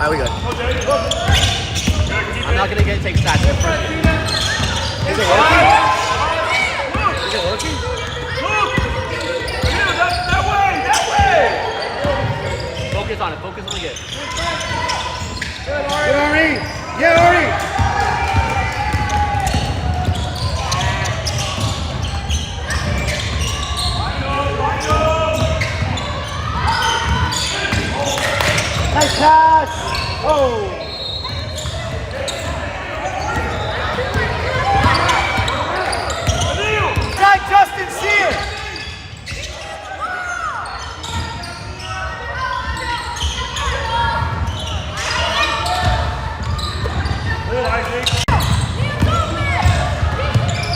Alright, we good. I'm not gonna take stats at first. Is it working? Is it working? That way! Focus on it. Focus on the get. Get Ari! Get Ari! Nice pass! Oh! Right, Justin, see it!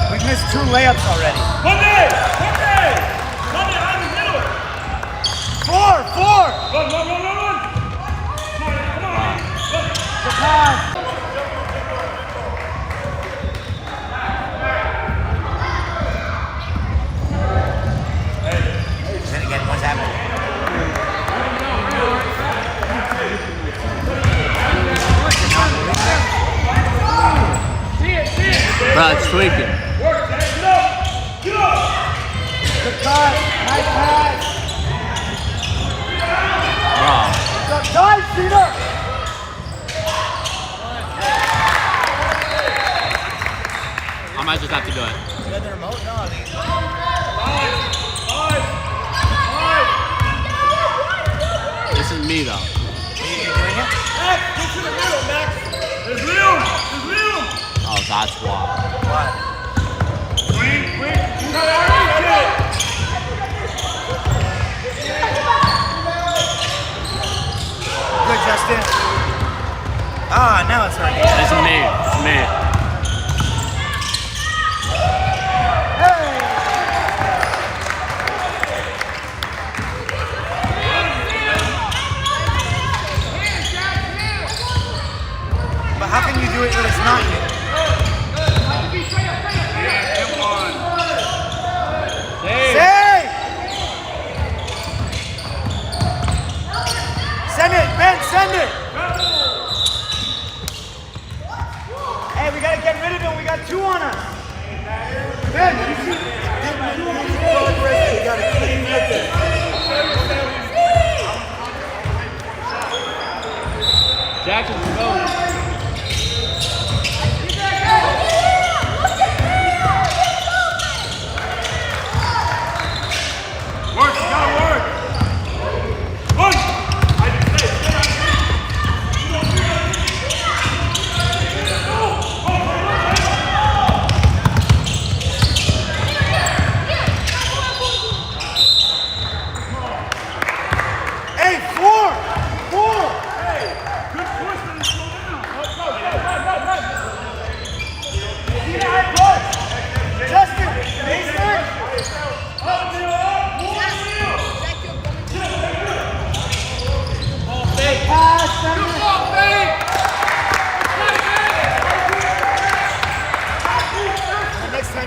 We've missed 2 layups already. Monday! I'm in the middle! 4! Run! The pass! Then again, what's happening? Bro, it's tweaking. Get up! Good cut! Nice pass! Bro. Nice, Sina! I might just have to do it. You got the remote? No, I think this is me though. You doing it? Max, get to the middle, Max! There's room! Oh, that's why. What? Quick! You got Ari! Good, Justin. Ah, now it's working. This is me. It's me. But how can you do it when it's not you? Say! Send it, Ben, send it! Hey, we gotta get rid of him. We got 2 on us. Ben, you see? We gotta clean with it. Jaxson, go.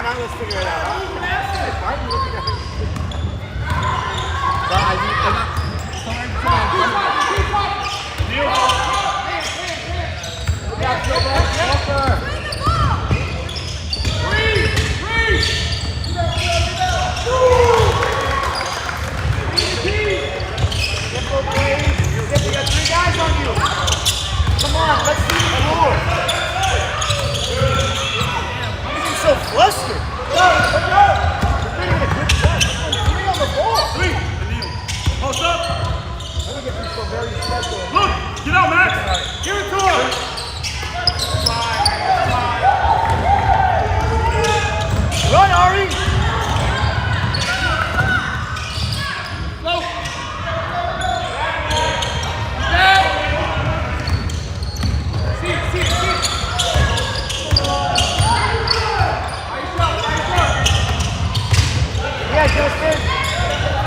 Let's figure it out. We got 3 guys on you. Come on, let's see the floor. I'm so flustered. Go! Post up! Look! Get out, Max! Give it to him! Run, Ari! Slow! See it! Yeah, Justin!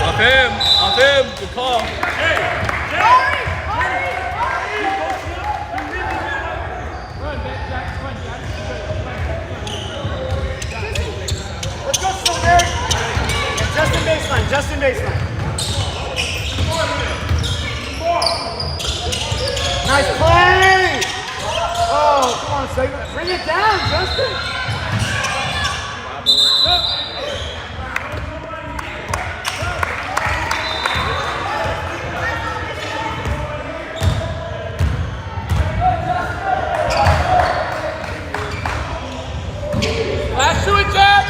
Off him! Good call. Hey! Let's go, Silveri! Justin baseline. Nice play! Oh, come on, segment. Bring it down, Justin. Last to it, Jack!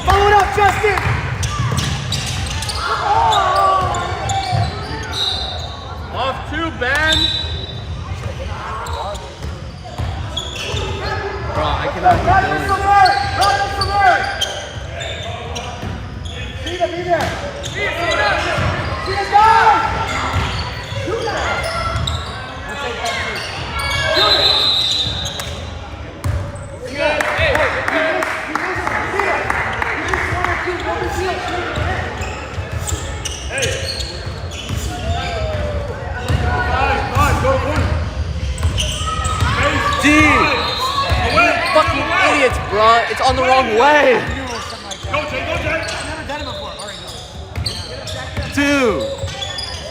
Follow it up, Justin! Off two, Ben! Bro, I cannot keep doing it. Sina, be there! Sina's gone! Shootout! Fucking idiots, bro. It's on the wrong way. Go, Jay, go, Jay. I've never done it before. All right, go. Two.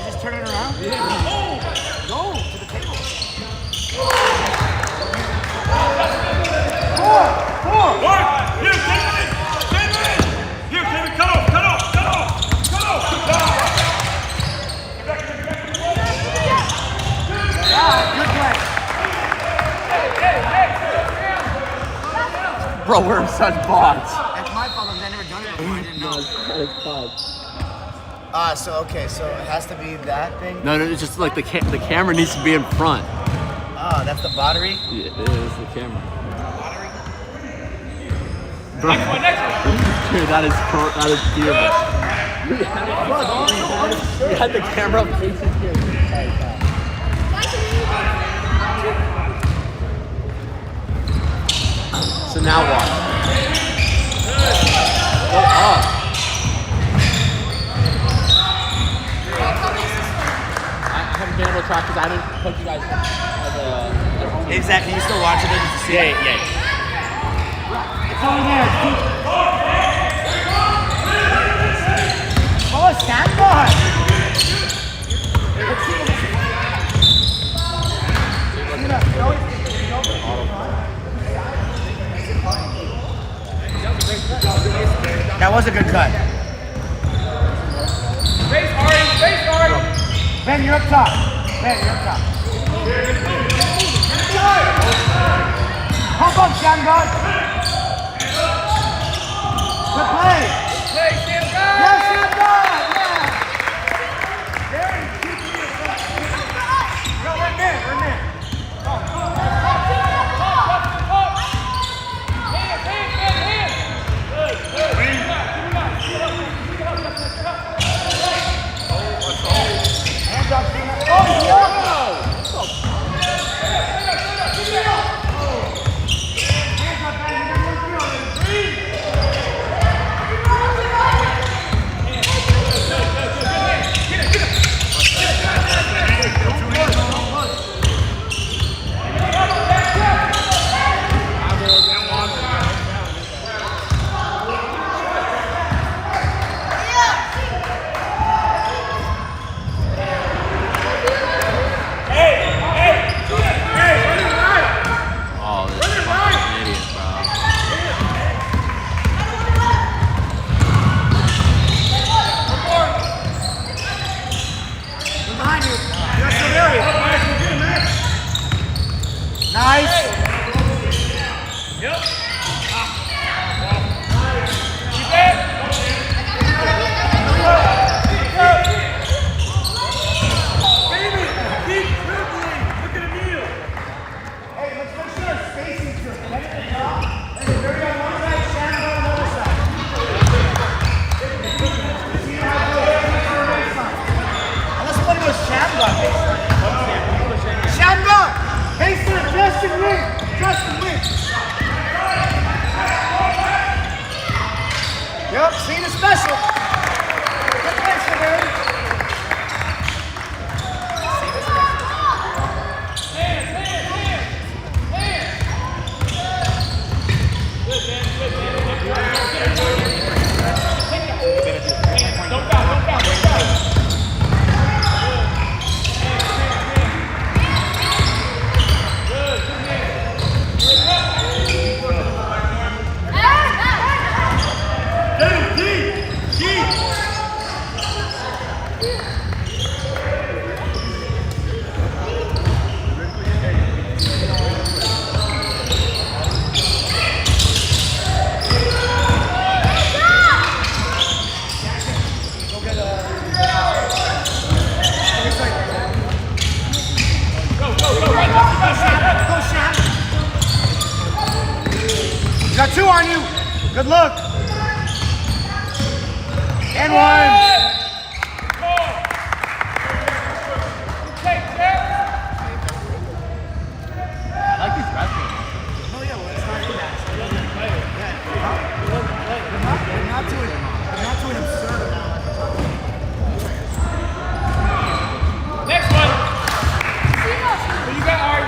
Just turn it around? Yeah. Go to the table. Four. Work. Here, David. David. Here, David, cut off. Good play. Bro, we're such bots. That's my fault. I've never done it before. I didn't know. So it has to be that thing? No, it's just like the camera needs to be in front. Oh, that's the battery? Yeah, it is the camera. Bro, dude, that is beautiful. You had the camera facing here. So now what? Go up. I haven't been able to track because I haven't put you guys as a... Exactly. You still watching it? Yeah. It's over there. Oh, stand by. That was a good cut. Space, Ari! Ben, you're up top. Pump up, Shamgar. Good play. Yes, Shamgar. Yeah. We're in there. Hands up, Ben. Yep, Sina special. Good play, Silveri. Got two on you. Good look. And one. I like these wrestling. Oh yeah, well it's not in that. They're not doing absurd amount. Next one. Who you got, Ari?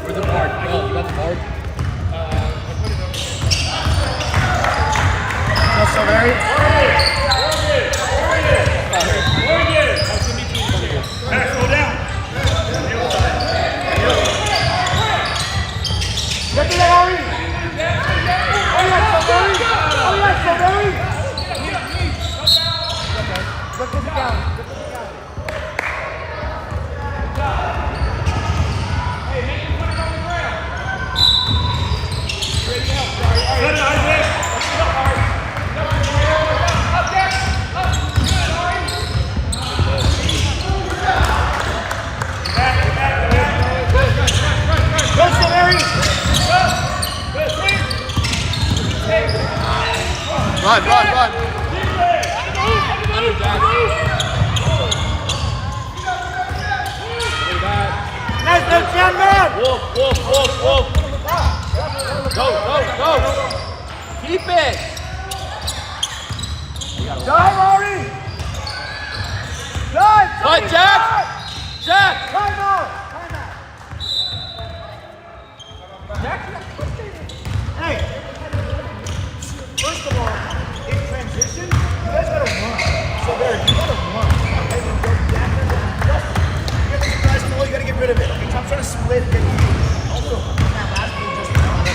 Where's the board? Oh, you got the board? That's so very. Max, go down. Get to that, Ari. Oh yeah, Silveri. Oh yeah, Silveri. Look at the down. Set it, Isaac. Go, Silveri. Run. Under Jaxson. Nice, down, man. Wolf. Go. Keep it. Dive, Ari. Dive. Right, Jack. Time out. Hey. First of all, in transition, you guys gotta run. So there, you gotta run. Okay, you go back and just get this guys full, you gotta get rid of it. Okay, I'm trying to split and get you. Also, on that last move, just run.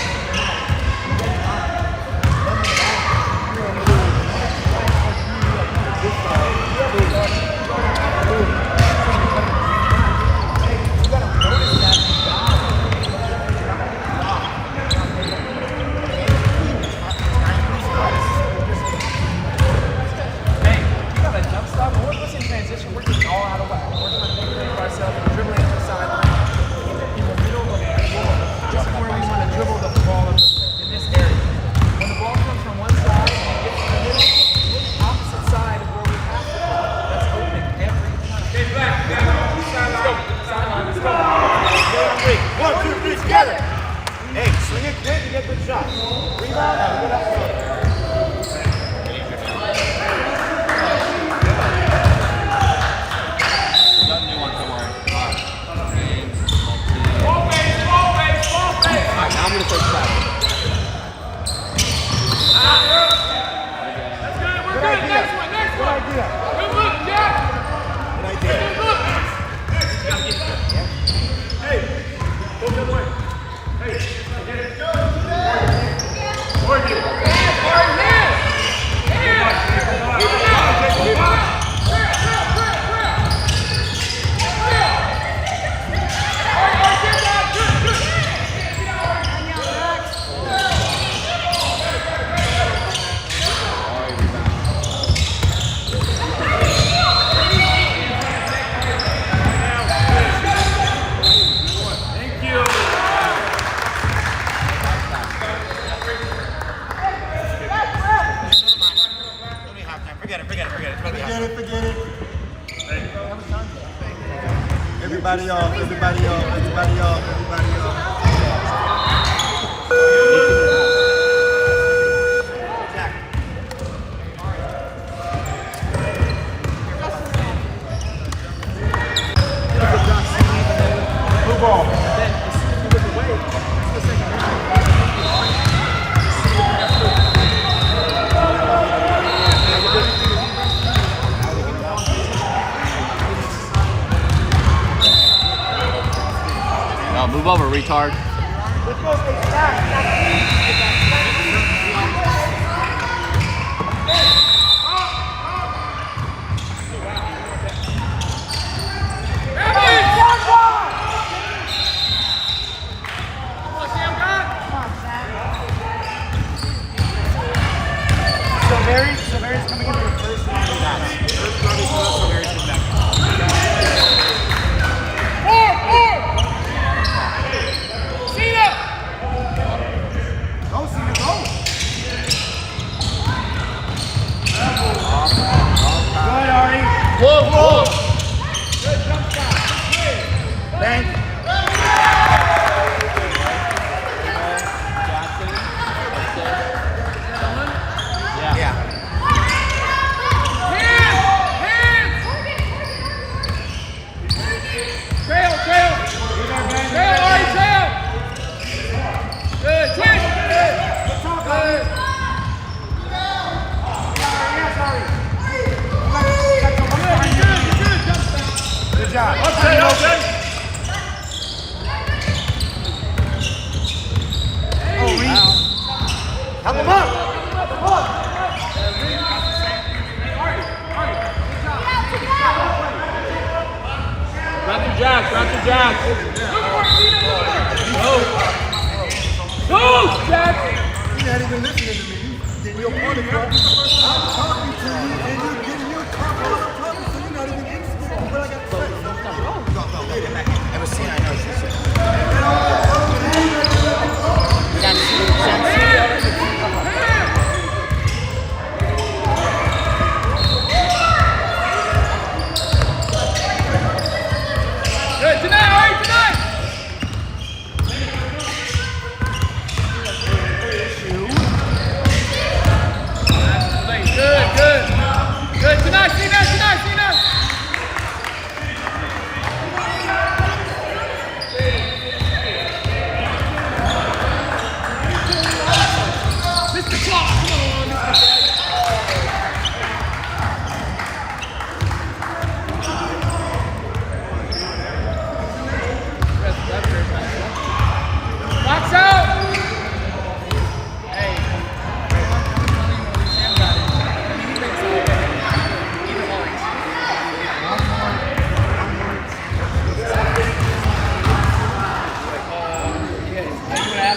Everybody off, everybody off, everybody off, everybody off. Blue ball. No, move over, retard. Silveri's coming into the first round of that. First round is not Silveri's coming back. Sina! Go, Sina, go! Good, Ari. Whoa! Good jump shot. Thank you. Good job. Okay. Oh, Reed. Help him up. Grab the jacks. Go, Jack! You're not even listening to me. You get your money, bro. I'm talking to you, and you're getting your talk while I'm talking, so you're not even interested in what I got to say. Go, get back in. Ever seen I know she's sick. Good, tonight, all right, tonight! Good, tonight, Sina! Mr. Clark, come on, Mr. Box out!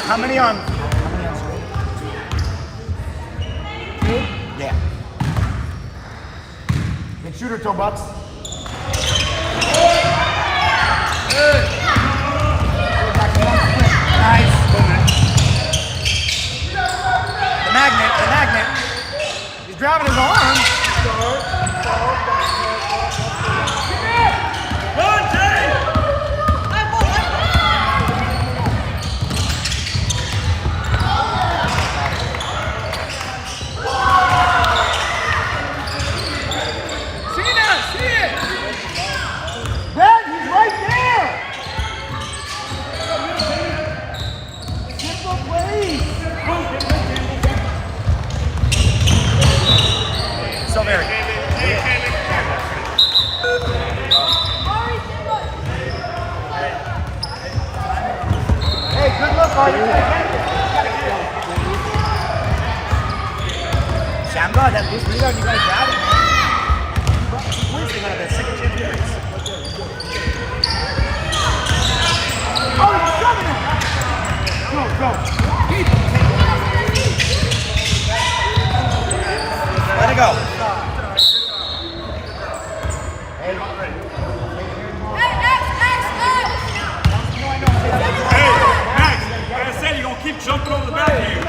How many on? Two? Yeah. Good shooter, Tobins. Nice. The magnet. He's driving his arm. Run, Jay! Ben, he's right there. Simple plays. Silveri. Hey, good look, Ari. Shamga, that loose rebound, you gotta grab it, man. Keep wasting out of that second chance race. Oh, he's shoving it! Go. Let it go. Hey, Max, like I said, you're going to keep jumping over the back here.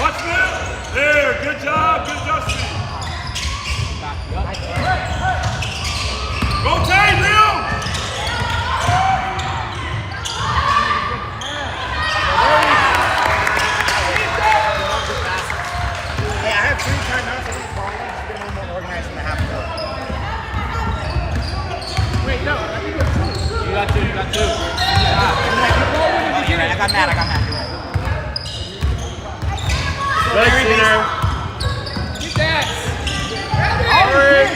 Watch that. There, good job, Steve. got mad. You're right. Good, Sina. Get that. Ari.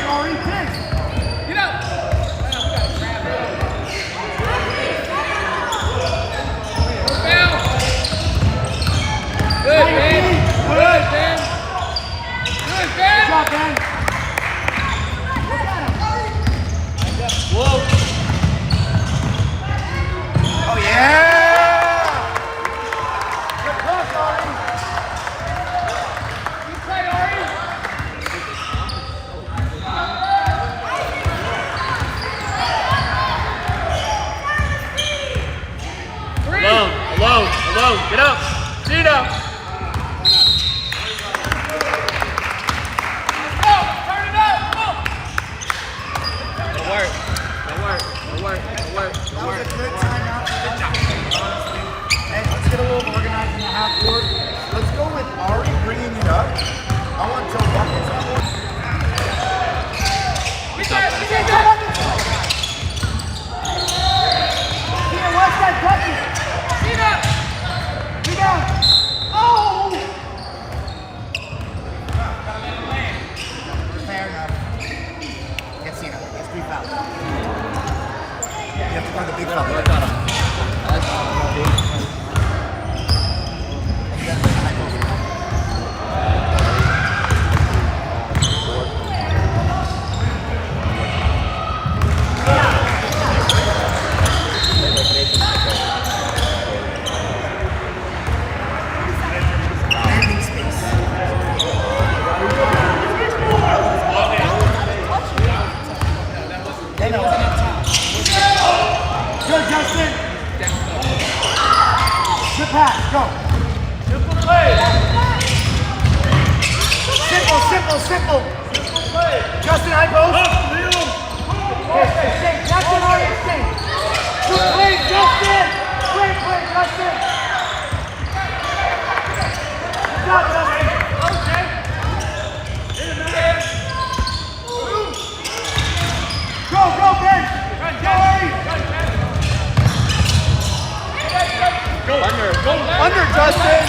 Get up. Good, man. Good, man. Good, man. Good job, Ben. Whoa. Oh, yeah! Good cross, Ari. You play, Ari. Three. Alone. Get up. Sina. Go. Turn it up. Go. Don't work. That was a good timeout. Hey, let's get a little organized in the half court. Let's go with Ari bringing it up. I want Joe Buckets on one. We got it. Sina, watch that bucket. Sina. Rebound. Oh! Fair enough. Get Sina. It's 3 fouls. You have to find the big foul. Landing space. They know. Good, Justin. Good pass. Go. Simple play. Simple. Justin, high post. Stay. Justin, Ari, stay. Good play, Justin. Great play, Justin. Good job, Justin. Okay. Go, Ben. Go, Ari. Under, Justin.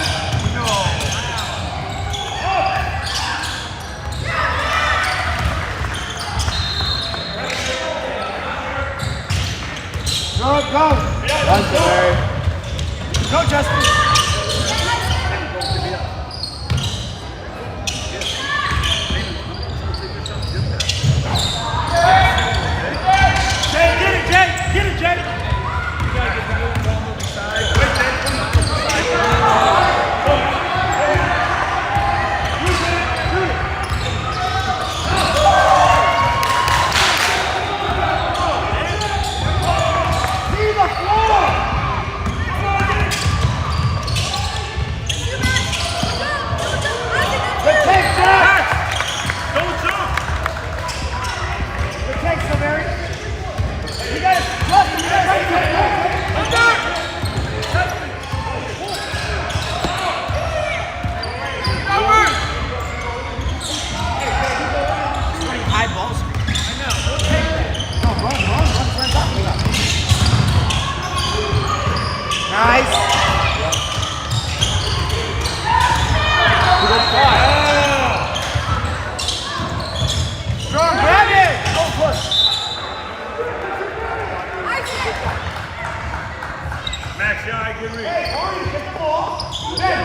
Go. Run, Silveri. Go, Justin. Get it, Jay. See the floor. Good take, Jack. Don't shoot. Good take, Silveri. You got it. Justin, you got it. High balls. No, run. Nice. Strong, grab it. Go push. Max, yeah, good read. Hey, Ari, get the ball. Ben.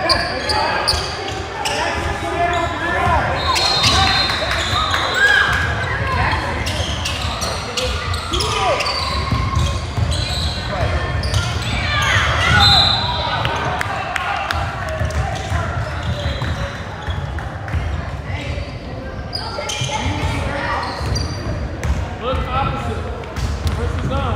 Look opposite. Versus on.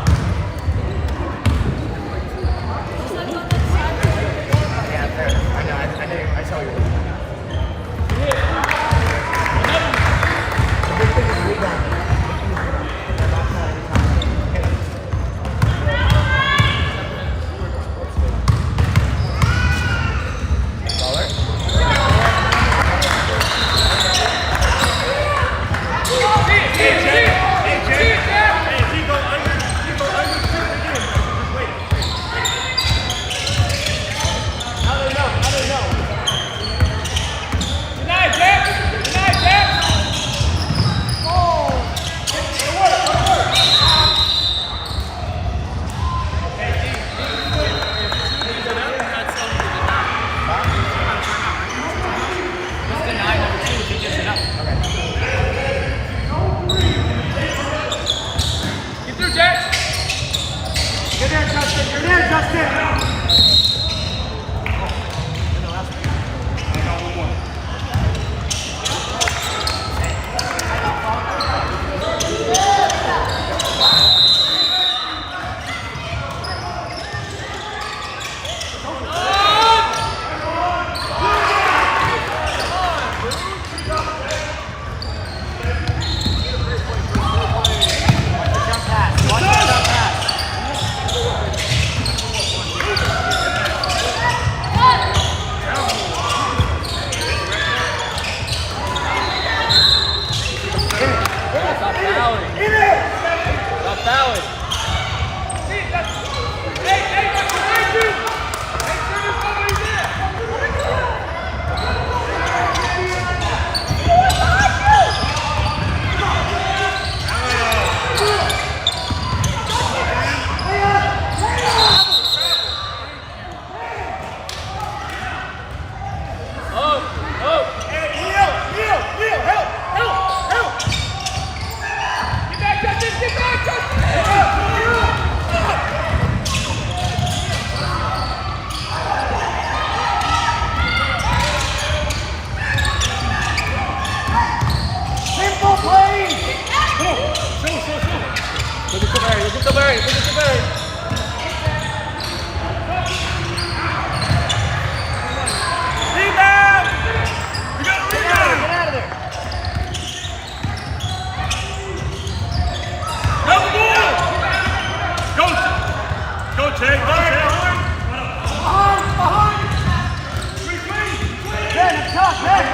Valid. Silveri. Rebound! We got a rebound! Get out of there. No ball! Go, Jay. Behind. Ben, it's tough, Ben.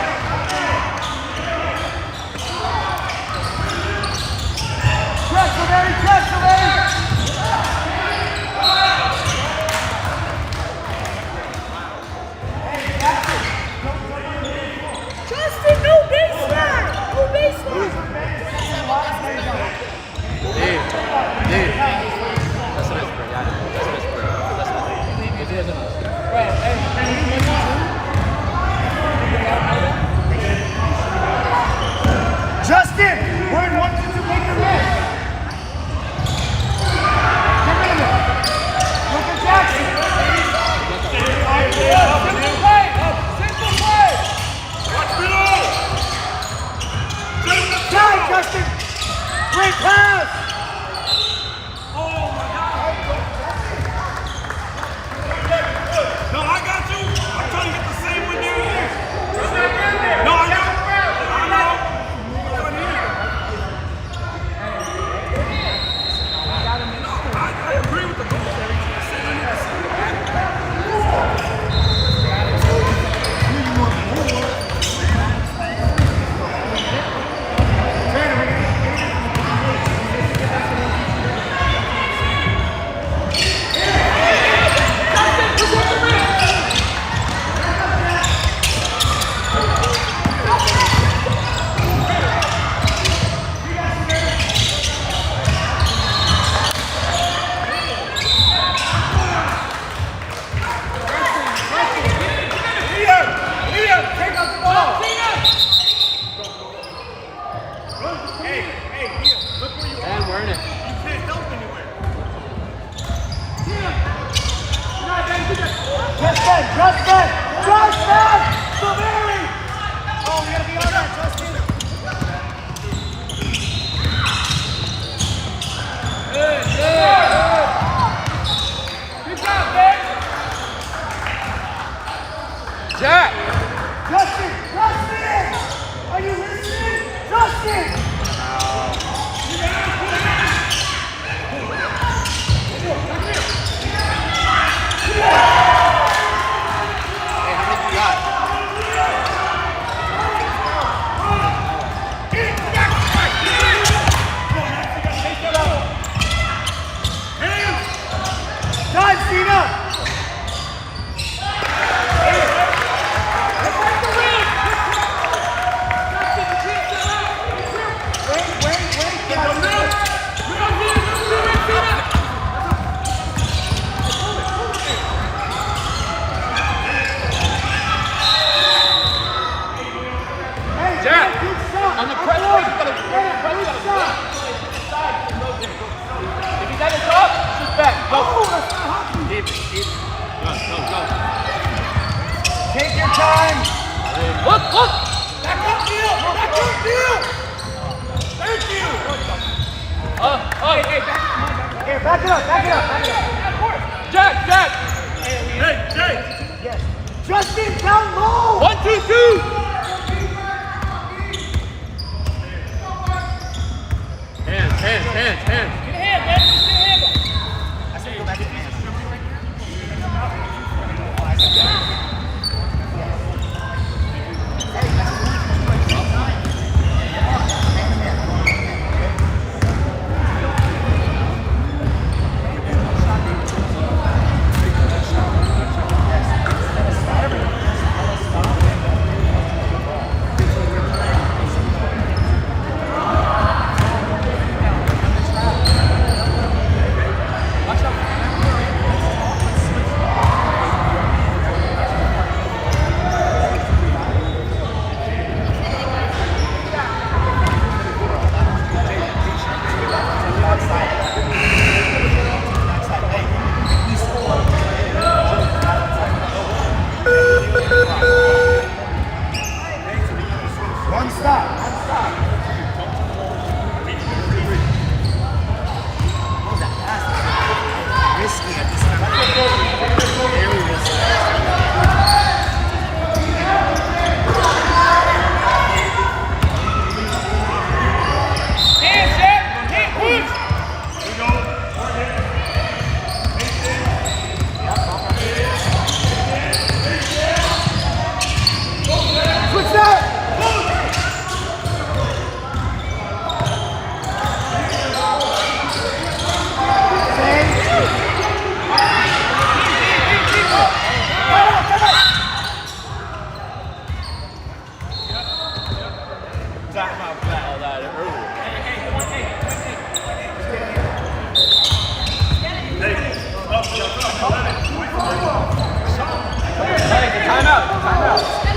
Press, Silveri. Justin, no baseline! No baseline! Dave. That's a nice play. That's a nice play. It is a nice play. Justin, we're in 1-2-2, make the rest. Get rid of it. Look at Jaxson. Simple play. Watch below! Time, Justin. Great pass. Oh my God! No, I got you. I'm trying to get the same one there. No, I know. I agree with the coach. I said I need to see the back. And we're in it. You can't help anywhere. Justin! Silveri! Oh, we gotta be on that, Justin. Good job, Ben. Jack! Justin! Are you listening? Justin! Hey, how many you got? Time, Sina! Jack! On the press, you gotta if he does it up, shoot back. Go. Keep it. Go. Take your time! Look! Back up, Neil! Thank you! Hey, Here, back it up! Jack! Hey, Jay! Yes. Justin, down low! 1, 2, 2! Hands. Get a hand, man. Just get a hand. I said go back to hands. Time out.